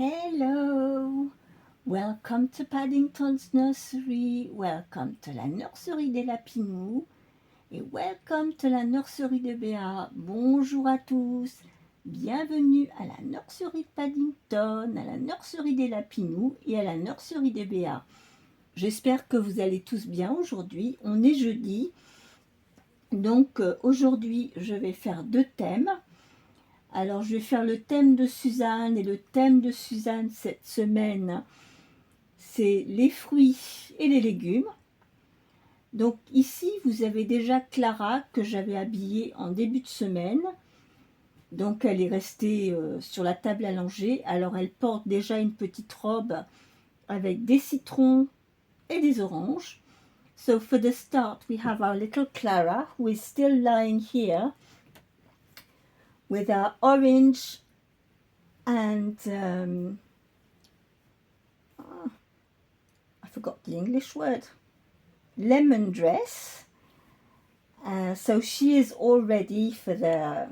Hello! Welcome to Paddington's Nursery. Welcome to la nurserie des Lapinous. Et welcome to la nurserie de Béa. Bonjour à tous. Bienvenue à la nurserie de Paddington, à la nurserie des Lapinous et à la nurserie de Béa. J'espère que vous allez tous bien aujourd'hui. On est jeudi. Donc aujourd'hui, je vais faire 2 thèmes. Alors, je vais faire le thème de Suzanne, et le thème de Suzanne cette semaine, c'est les fruits et les légumes. Donc ici, vous avez déjà Clara que j'avais habillée en début de semaine. Donc elle est restée sur la table à langer. Alors elle porte déjà une petite robe avec des citrons et des oranges. So for the start, we have our little Clara who is still lying here with our orange and I forgot the English word, lemon dress. So she is all ready for the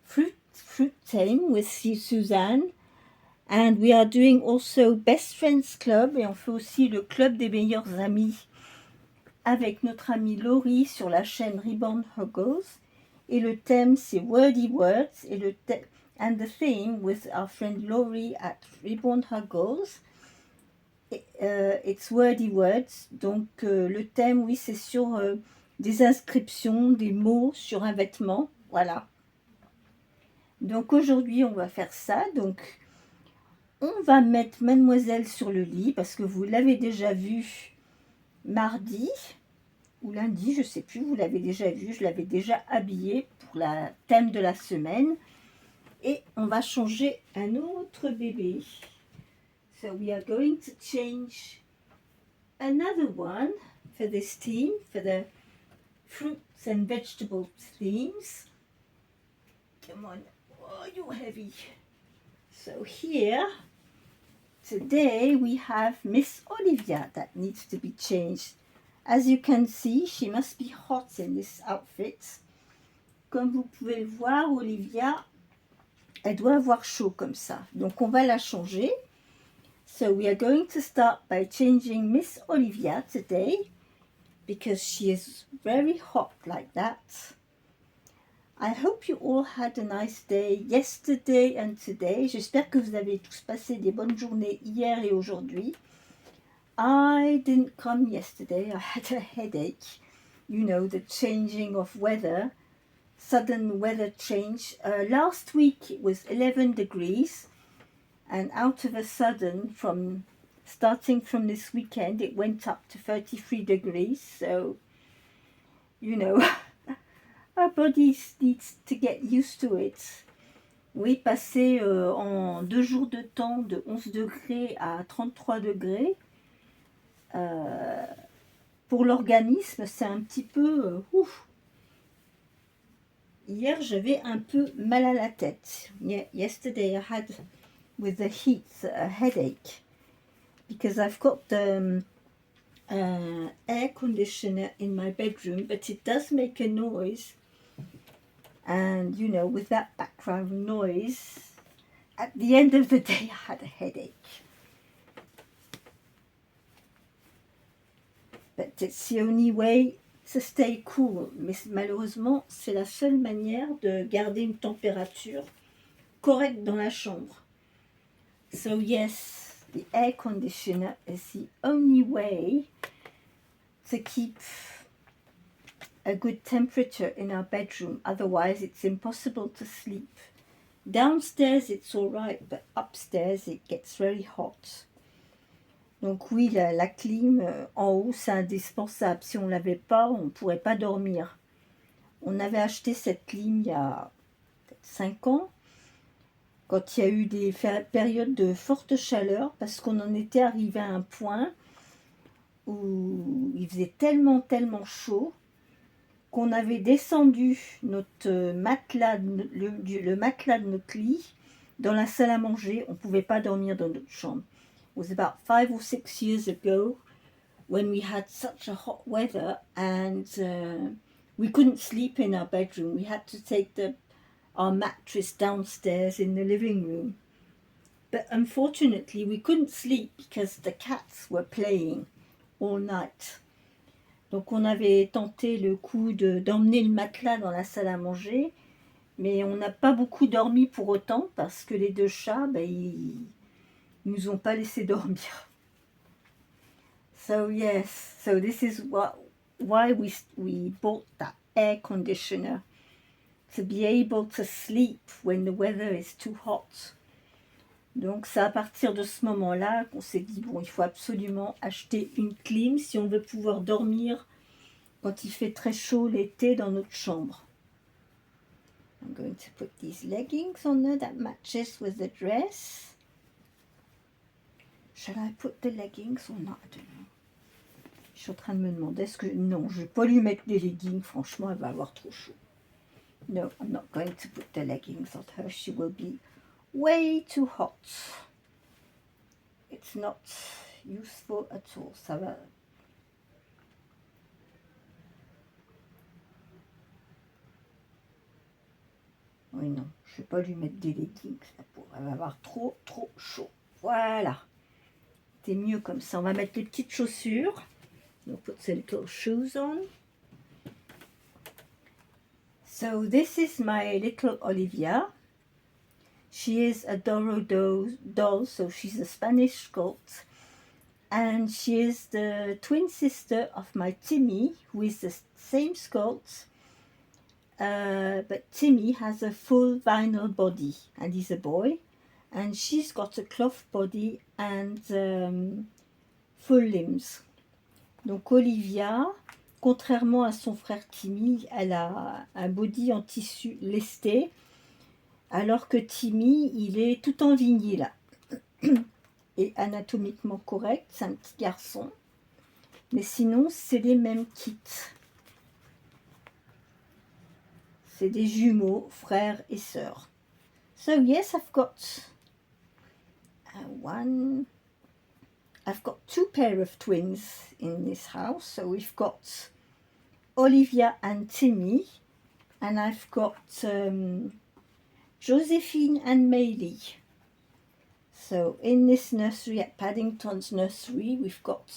fruit time with Suzanne. And we are doing also Best Friends Club, et on fait aussi le club des meilleurs amis avec notre amie Laurie sur la chaîne Reborn Her Goals. Et le thème c'est Wordy Words, et and the theme with our friend Laurie at Reborn Her Goals. It's Wordy Words. Donc le thème, oui, c'est sur des inscriptions, des mots sur un vêtement. Voilà. Donc aujourd'hui, on va faire ça. Donc on va mettre Mademoiselle sur le lit parce que vous l'avez déjà vu mardi ou lundi, je ne sais plus, vous l'avez déjà vu, je l'avais déjà habillée pour le thème de la semaine. Et on va changer un autre bébé. So we are going to change another one for this theme, for the fruits and vegetables themes. Come on, oh, you're heavy. So here, today we have Miss Olivia that needs to be changed. As you can see, she must be hot in this outfit. Comme vous pouvez le voir, Olivia, elle doit avoir chaud comme ça. Donc on va la changer. So we are going to start by changing Miss Olivia today because she is very hot like that. I hope you all had a nice day yesterday and today. J'espère que vous avez tous passé des bonnes journées hier et aujourd'hui. I didn't come yesterday. I had a headache. You know, the changing of weather, sudden weather change. Last week it was 11 degrees. And out of a sudden, starting from this weekend, it went up to 33 degrees. So, you know, our bodies needs to get used to it. Oui, passer en 2 jours de temps de 11 degrés à 33 degrés, pour l'organisme, c'est un petit peu... ouf. Hier, j'avais un peu mal à la tête. Yesterday, I had... with the heat, a headache, because I've got the air conditioner in my bedroom, but it does make a noise, and you know, with that background noise, at the end of the day I had a headache. But it's the only way to stay cool. Mais malheureusement, c'est la seule manière de garder une température correcte dans la chambre. So yes, the air conditioner is the only way to keep a good temperature in our bedroom. Otherwise, it's impossible to sleep. Downstairs, it's all right, but upstairs, it gets very hot. Donc oui, la clim en haut, c'est indispensable. Si on ne l'avait pas, on ne pourrait pas dormir. On avait acheté cette clim il y a 5 ans. Quand il y a eu des périodes de forte chaleur, parce qu'on en était arrivé à un point où il faisait tellement chaud qu'on avait descendu notre matelas, le matelas de notre lit dans la salle à manger. On ne pouvait pas dormir dans notre chambre. It was about 5 or 6 years ago when we had such a hot weather and we couldn't sleep in our bedroom. We had to take our mattress downstairs in the living room. But unfortunately, we couldn't sleep because the cats were playing all night. Donc on avait tenté le coup d'emmener le matelas dans la salle à manger, mais on n'a pas beaucoup dormi pour autant parce que les deux chats, ils nous ont pas laissé dormir. So yes, so this is why we bought that air conditioner, to be able to sleep when the weather is too hot. Donc c'est à partir de ce moment-là qu'on s'est dit, bon, il faut absolument acheter une clim si on veut pouvoir dormir quand il fait très chaud l'été dans notre chambre. I'm going to put these leggings on there that matches with the dress. Shall I put the leggings or not? I don't know. Je suis en train de me demander, est-ce que... Non, je ne vais pas lui mettre des leggings, franchement, elle va avoir trop chaud. No, I'm not going to put the leggings on her. She will be way too hot. It's not useful at all. Ça va... Oui, non, je ne vais pas lui mettre des leggings. Elle va avoir trop chaud. Voilà. C'est mieux comme ça. On va mettre les petites chaussures. We'll put the little shoes on. So this is my little Olivia. She is a Doro doll, so she's a Spanish sculpt. And she is the twin sister of my Timmy, who is the same sculpt. But Timmy has a full vinyl body, and he's a boy. And she's got a cloth body and full limbs. Donc Olivia, contrairement à son frère Timmy, elle a un body en tissu lesté, alors que Timmy, il est tout en vinyle et anatomiquement correct, c'est un petit garçon. Mais sinon, c'est les mêmes kits. C'est des jumeaux, frères et sœurs. So yes, I've got two pair of twins in this house. So we've got Olivia and Timmy, and I've got Josephine and Maylie. So in this nursery at Paddington's nursery, we've got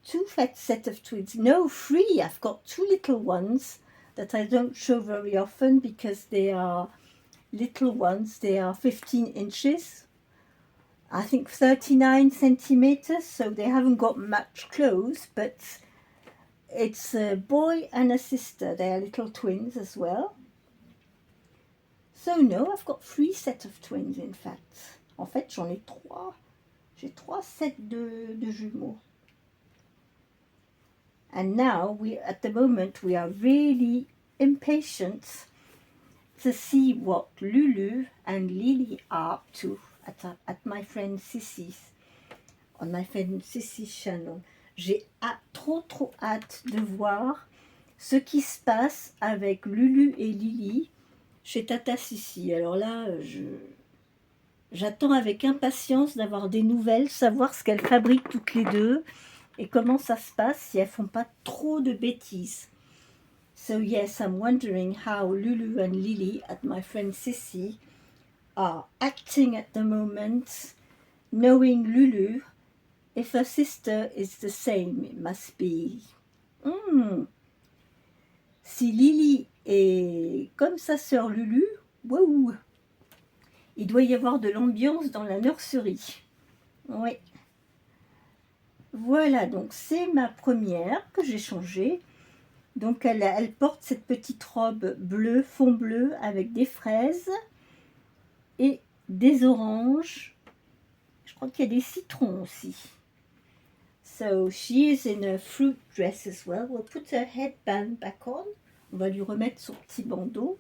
two set of twins. No, three. I've got two little ones that I don't show very often because they are little ones. They are 15 inches. I think 39 centimeters, so they haven't got much clothes, but it's a boy and a sister. They are little twins as well. So no, I've got 3 sets of twins in fact. En fait, j'en ai 3. J'ai 3 sets de jumeaux. And now, at the moment, we are really impatient to see what Lulu and Lily are up to at my friend Sissy's, on my friend Sissy's channel. J'ai trop hâte de voir ce qui se passe avec Lulu et Lily chez Tata Sissy. Alors là, j'attends avec impatience d'avoir des nouvelles, savoir ce qu'elles fabriquent toutes les deux et comment ça se passe si elles font pas trop de bêtises. So yes, I'm wondering how Lulu and Lily at my friend Sissy are acting at the moment, knowing Lulu. If her sister is the same, it must be. Si Lily est comme sa sœur Lulu, wow, il doit y avoir de l'ambiance dans la nurserie. Oui. Voilà, donc c'est ma première que j'ai changée. Donc elle porte cette petite robe bleue, fond bleu, avec des fraises et des oranges. Je crois qu'il y a des citrons aussi. So she is in a fruit dress as well. We'll put her headband back on. On va lui remettre son petit bandeau.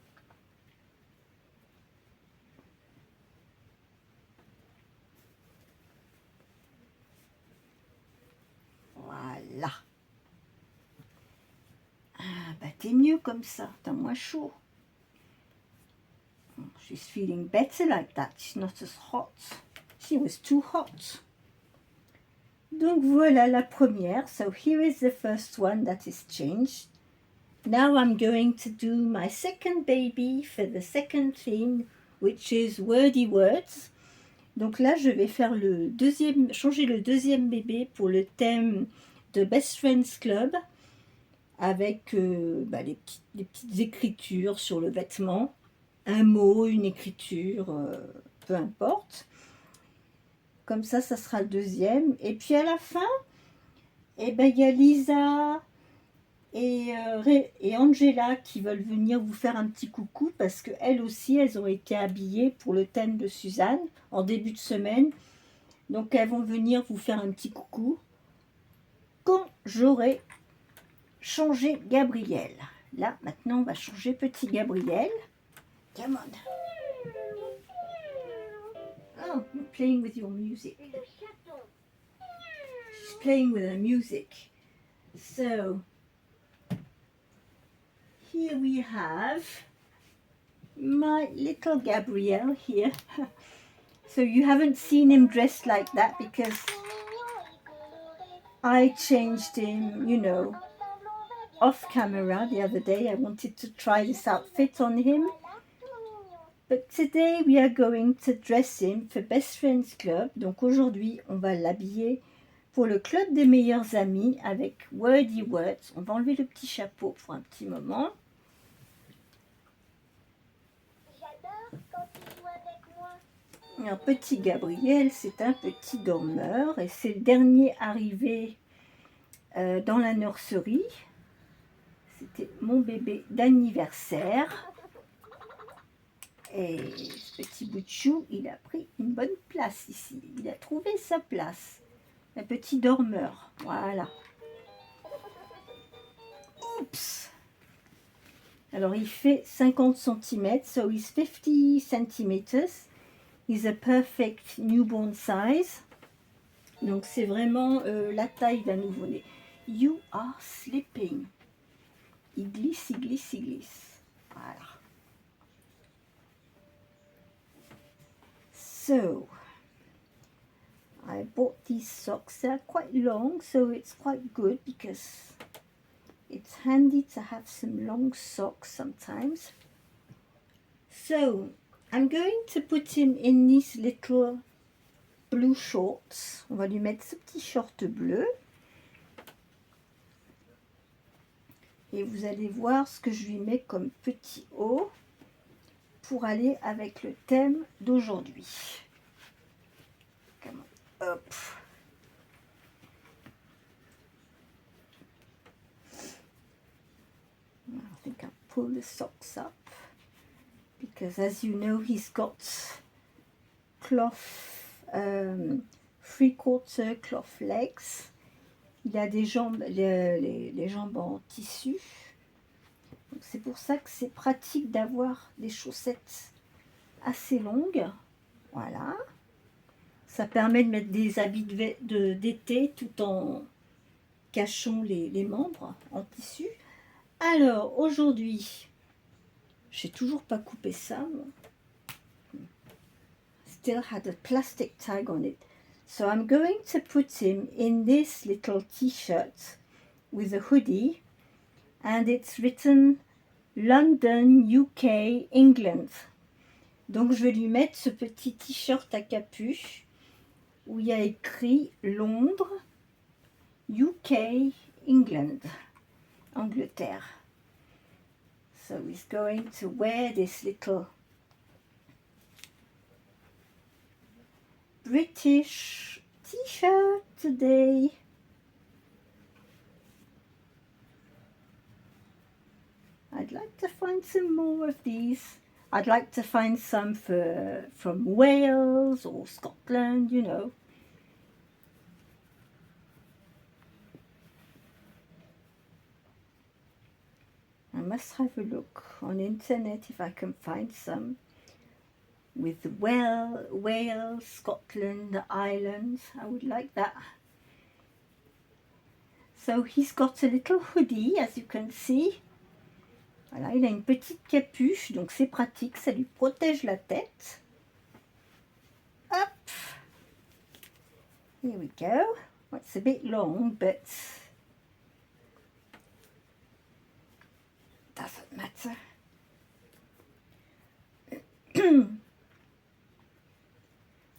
Voilà. Ah, bah t'es mieux comme ça, t'as moins chaud. She's feeling better like that. She's not as hot. She was too hot. Donc voilà la première. So here is the first one that is changed. Now I'm going to do my second baby for the second theme, which is wordy words. Donc là, je vais faire changer le deuxième bébé pour le thème de Best Friends Club avec les petites écritures sur le vêtement, un mot, une écriture, peu importe. Comme ça sera le deuxième. Et puis à la fin, eh ben, il y a Lisa et Angela qui veulent venir vous faire un petit coucou parce qu'elles aussi, elles ont été habillées pour le thème de Suzanne en début de semaine. Donc elles vont venir vous faire un petit coucou quand j'aurai changé Gabriel. Là, maintenant, on va changer petit Gabriel. Come on. Oh, you're playing with your music. She's playing with her music. So, here we have my little Gabriel here. So you haven't seen him dressed like that because I changed him, you know, off camera the other day. I wanted to try this outfit on him. But today we are going to dress him for Best Friends Club. Donc aujourd'hui, on va l'habiller pour le club des meilleurs amis avec Wordy Words. On va enlever le petit chapeau pour un petit moment. J'adore quand il joue avec moi. Alors, petit Gabriel, c'est un petit dormeur et c'est le dernier arrivé dans la nurserie. C'était mon bébé d'anniversaire. Et ce petit bout de chou, il a pris une bonne place ici. Il a trouvé sa place. Un petit dormeur. Voilà. Oups. Alors, il fait 50 cm. So, he's 50 centimeters. He's a perfect newborn size. Donc, c'est vraiment la taille d'un nouveau-né. You are sleeping. Il glisse, il glisse, il glisse. Voilà. So, I bought these socks. They're quite long, so it's quite good because it's handy to have some long socks sometimes. So, I'm going to put him in these little blue shorts. On va lui mettre ce petit short bleu. Et vous allez voir ce que je lui mets comme petit haut pour aller avec le thème d'aujourd'hui. Hop. I think I'll pull the socks up because as you know he's got cloth, 3/4 cloth legs. Il a des jambes, les jambes en tissu. C'est pour ça que c'est pratique d'avoir des chaussettes assez longues. Voilà. Ça permet de mettre des habits d'été tout en cachant les membres en tissu. Alors, aujourd'hui, j'ai toujours pas coupé ça. Still had a plastic tag on it. So I'm going to put him in this little t-shirt with a hoodie. And it's written London, UK, England. Donc je vais lui mettre ce petit t-shirt à capuche où il y a écrit Londres, UK, England, Angleterre. So he's going to wear this little British t-shirt today. I'd like to find some more of these. I'd like to find some from Wales or Scotland, you know. I must have a look on internet if I can find some with Wales, Scotland, the islands. I would like that. So he's got a little hoodie, as you can see. Voilà, il a une petite capuche, donc c'est pratique, ça lui protège la tête. Hop! Here we go. Well, it's a bit long, but doesn't matter.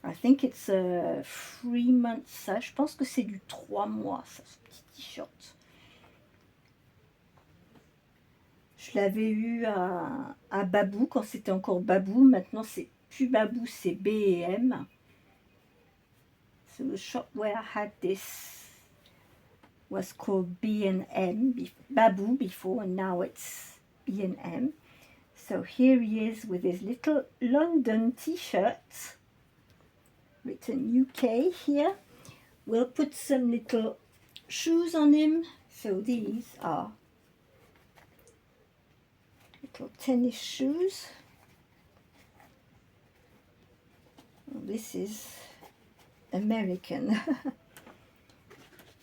I think it's 3 months size. Je pense que c'est du 3 mois, ça, ce petit t-shirt. Je l'avais eu à Babou, quand c'était encore Babou. Maintenant, c'est plus Babou, c'est B&M. So the shop where I had this was called B&M, Babou before, and now it's B&M. So here he is with his little London t-shirt, written UK here. We'll put some little shoes on him. So these are little tennis shoes. This is American.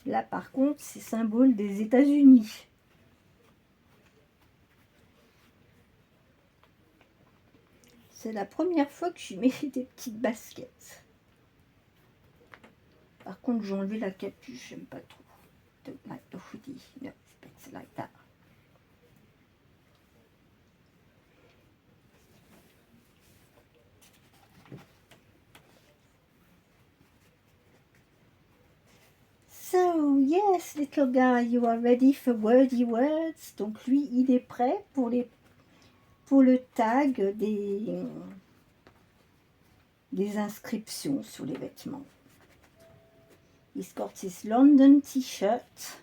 Là par contre, c'est symbole des États-Unis. C'est la première fois que je mets des petites baskets. Par contre, j'ai enlevé la capuche, j'aime pas trop. Don't like the hoodie. No, it's better like that. So, yes, little guy, you are ready for wordy words. Donc lui, il est prêt pour le tag des inscriptions sur les vêtements. He's got his London t-shirt.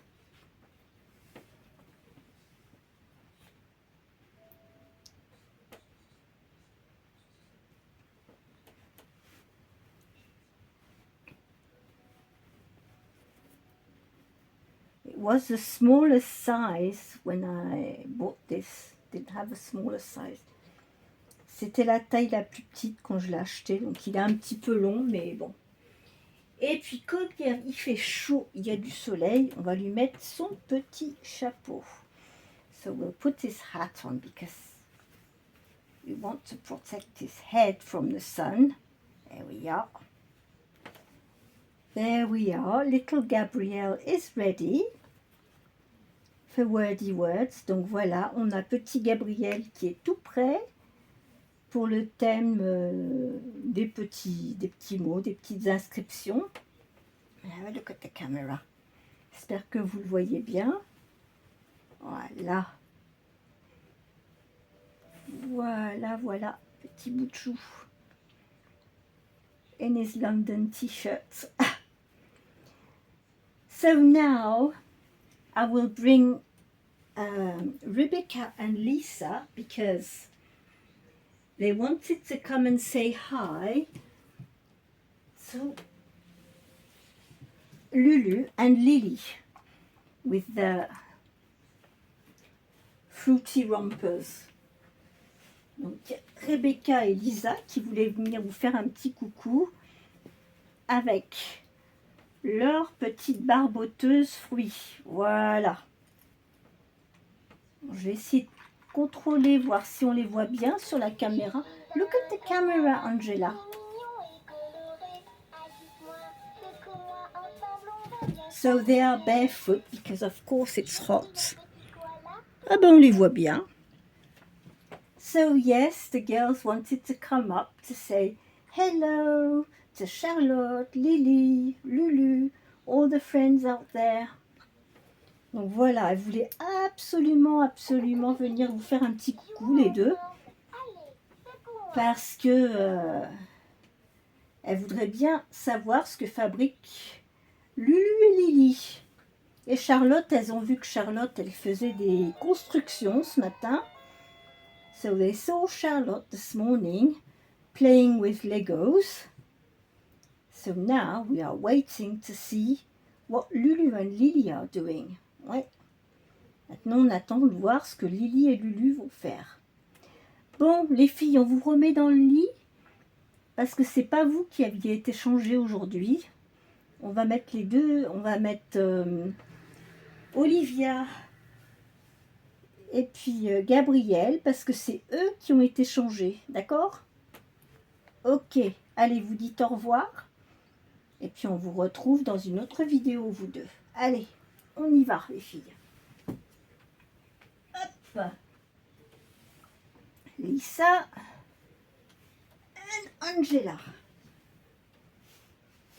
It was the smallest size when I bought this. Didn't have a smaller size. C'était la taille la plus petite quand je l'ai acheté, donc il est un petit peu long, mais bon. Et puis comme il fait chaud, il y a du soleil, on va lui mettre son petit chapeau. So we'll put his hat on because we want to protect his head from the sun. There we are. There we are. Little Gabrielle is ready for wordy words. Donc voilà, on a petit Gabriel qui est tout prêt pour le thème des petits mots, des petites inscriptions. Look at the camera. J'espère que vous le voyez bien. Voilà. Voilà, voilà. Petit bout de chou. In his London t-shirt. So now I will bring Rebecca and Lisa because they wanted to come and say hi. So Lulu and Lily with the fruity rompers. Donc Rebecca et Lisa qui voulaient venir vous faire un petit coucou avec leur petite barboteuse fruits. Voilà. Je vais essayer de contrôler, voir si on les voit bien sur la caméra. Look at the camera, Angela. So they are barefoot because of course it's hot. Ah ben on les voit bien. So yes, the girls wanted to come up to say hello to Charlotte, Lily, Lulu, all the friends out there. Donc voilà, elles voulaient absolument venir vous faire un petit coucou les deux. Parce que elles voudraient bien savoir ce que fabriquent Lulu et Lily. Et Charlotte, elles ont vu que Charlotte, elle faisait des constructions ce matin. So they saw Charlotte this morning playing with Legos. So now we are waiting to see what Lulu and Lily are doing. Ouais. Maintenant, on attend de voir ce que Lily et Lulu vont faire. Bon, les filles, on vous remet dans le lit parce que c'est pas vous qui aviez été changées aujourd'hui. On va mettre les deux. On va mettre Olivia et puis Gabriel parce que c'est eux qui ont été changés. D'accord? Ok. Allez, vous dites au revoir. Et puis on vous retrouve dans une autre vidéo, vous deux. Allez, on y va, les filles. Hop. Lisa and Angela.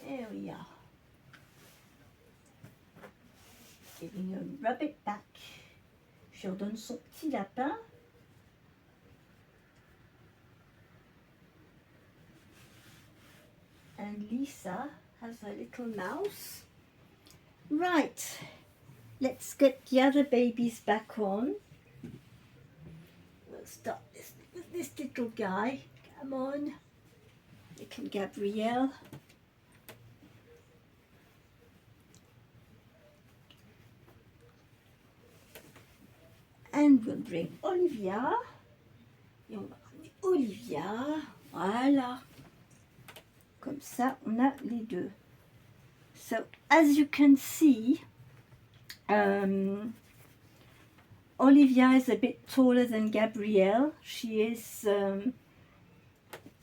There we are. Giving her rub it back. Je lui redonne son petit lapin. And Lisa has a little mouse. Right, let's get the other babies back on. We'll start with this little guy. Come on, little Gabrielle. And we'll bring Olivia. Et on va ramener Olivia. Voilà. Comme ça, on a les deux. So, as you can see, Olivia is a bit taller than Gabrielle. She is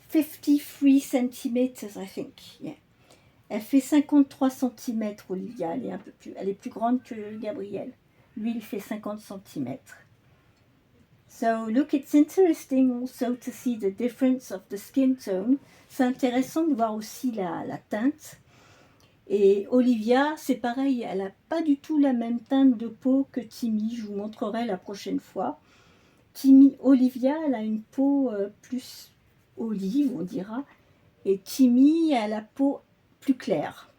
53 centimeters, I think. Yeah. Elle fait 53 cm, Olivia. Elle est plus grande que Gabrielle. Lui, il fait 50 cm. So, look, it's interesting also to see the difference of the skin tone. C'est intéressant de voir aussi la teinte. Et Olivia, c'est pareil, elle n'a pas du tout la même teinte de peau que Timmy. Je vous montrerai la prochaine fois. Olivia, elle a une peau plus olive, on dira. Et Timmy a la peau plus claire.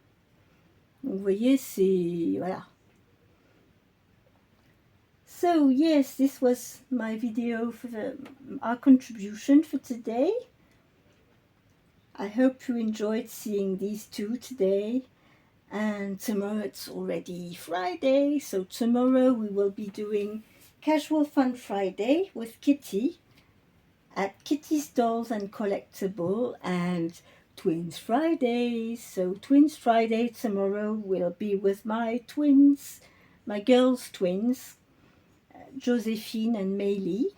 Donc, vous voyez, c'est... Voilà. So, yes, this was my video for our contribution for today. I hope you enjoyed seeing these two today. And tomorrow it's already Friday, so tomorrow we will be doing Casual Fun Friday with Kitty at Kitty's Dolls and Collectible, and Twins Friday. So Twins Friday tomorrow will be with my twins, my girls' twins, Josephine and Maylee.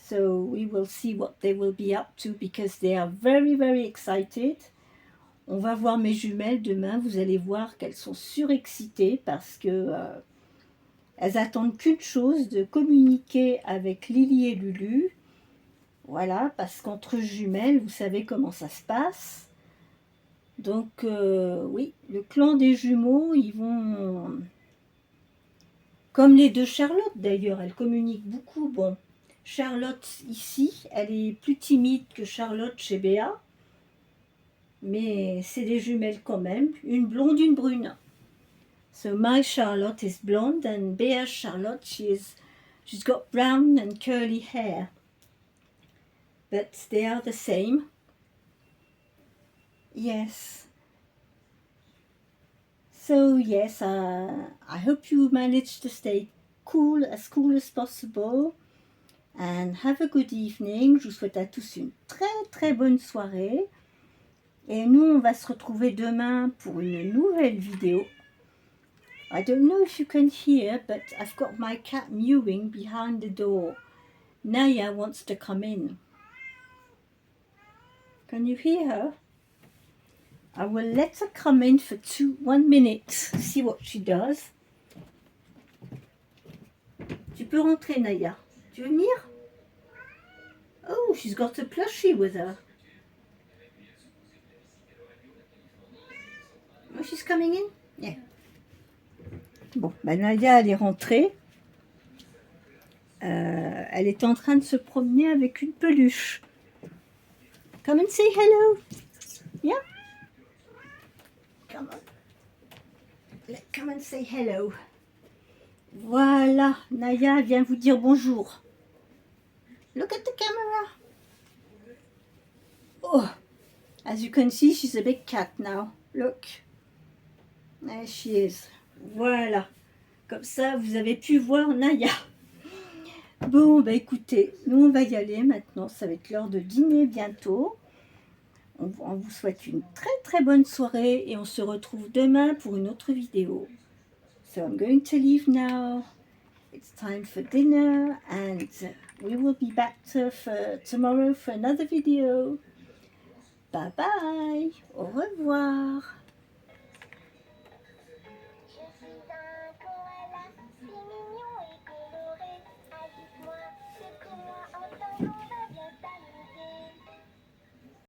So we will see what they will be up to because they are very, very excited. On va voir mes jumelles demain, vous allez voir qu'elles sont surexcitées parce que elles attendent qu'une chose, de communiquer avec Lily et Lulu. Voilà, parce qu'entre jumelles, vous savez comment ça se passe. Donc oui, le clan des jumeaux, ils vont... Comme les deux Charlotte d'ailleurs, elles communiquent beaucoup. Bon, Charlotte ici, elle est plus timide que Charlotte chez Béa. Mais c'est des jumelles quand même, une blonde, une brune. So my Charlotte is blonde and Bea's Charlotte, she's got brown and curly hair. But they are the same. Yes. So yes, I hope you manage to stay cool as possible. And have a good evening. Je vous souhaite à tous une très bonne soirée. Et nous, on va se retrouver demain pour une nouvelle vidéo. I don't know if you can hear, but I've got my cat mewing behind the door. Naya wants to come in. Can you hear her? I will let her come in for 1 minute. See what she does. Tu peux rentrer, Naya. Tu veux venir? Oh, she's got a plushie with her. Oh, she's coming in? Yeah. Bon, ben Nadia, elle est rentrée. Elle est en train de se promener avec une peluche. Come and say hello. Yeah? Come on. Come and say hello. Voilà, Naya vient vous dire bonjour. Look at the camera. Oh, as you can see, she's a big cat now. Look. There she is. Voilà. Comme ça, vous avez pu voir Naya. Bon, bah écoutez, nous on va y aller maintenant. Ça va être l'heure de dîner bientôt. On vous souhaite une très bonne soirée et on se retrouve demain pour une autre vidéo. So I'm going to leave now. It's time for dinner and we will be back tomorrow for another video. Bye bye. Au revoir. Je suis un koala, si mignon et coloré. Agite-moi, secoue-moi en t'en